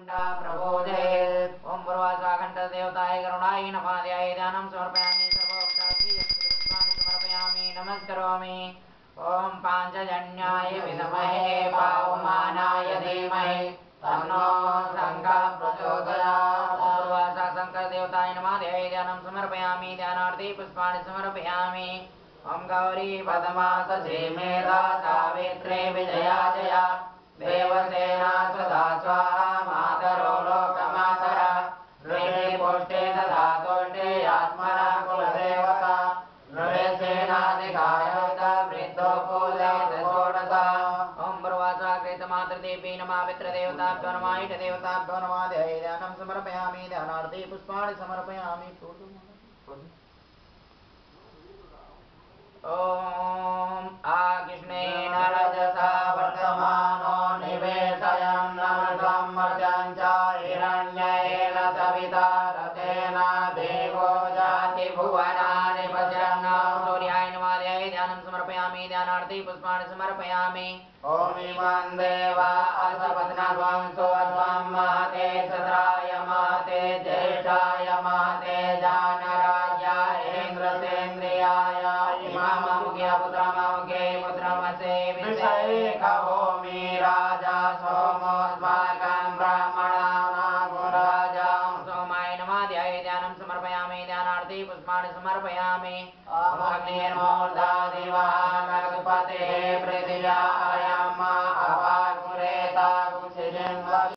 प्रबोधे ओम पूर्वासाखंड देवताय करुणाय नमाध्याय ध्यानं समर्पयामि सर्वोपचारार्थी पुष्पाणि समर्पयामि नमस्करोमि ओम पांचजन्याय विद्महे पावमानाय धीमहि तन्नो शंकर प्रचोदयात् ओम पूर्वासाखंड देवताय नमाध्याय ध्यानं समर्पयामि ध्यानार्थी पुष्पाणि समर्पयामि ओम गौरी पद्मा सची मेधा सावित्री विजया जया देवसेना सदा स्वाहा मातरो लोकमातरा ऋषि पुष्टे दधा तुष्टे आत्मना कुलदेवता नृसेनाधिकारिता वृद्धो पूजयते षोडशा ओम पूर्वाचा कृतमातृदेवी नमः पितृदेवताभ्यो नमः इष्टदेवताभ्यो नमः ध्यानं समर्पयामि ध्यानार्थी पुष्पाणि समर्पयामि ओम आकृष्णेन रजसा वर्तमानो निवेशयन् नमृतं मर्त्यं च हिरण्येन सविता रतेन देवो जाति भुवनानि पश्यन् सूर्याय नमाध्याय ध्यानं समर्पयामि ध्यानार्थी पुष्पाणि समर्पयामि ओम इमं देवा असपत्नवं सोऽध्वं महते चन्द्राय महते ज्येष्ठाय महते जानराज्याय इन्द्रसेन्द्रियाय इमाममुखे पुत्रममुखे पुत्रमसे विषयेकहोमि राजा सोमोऽस्माकं ब्राह्मणानां राजा सोमाय नमाध्याय ध्यानं समर्पयामि ध्यानार्थी पुष्पाणि समर्पयामि अग्निर्मूर्धादिवानगपते पृथिव्यायम् अपाकुरेता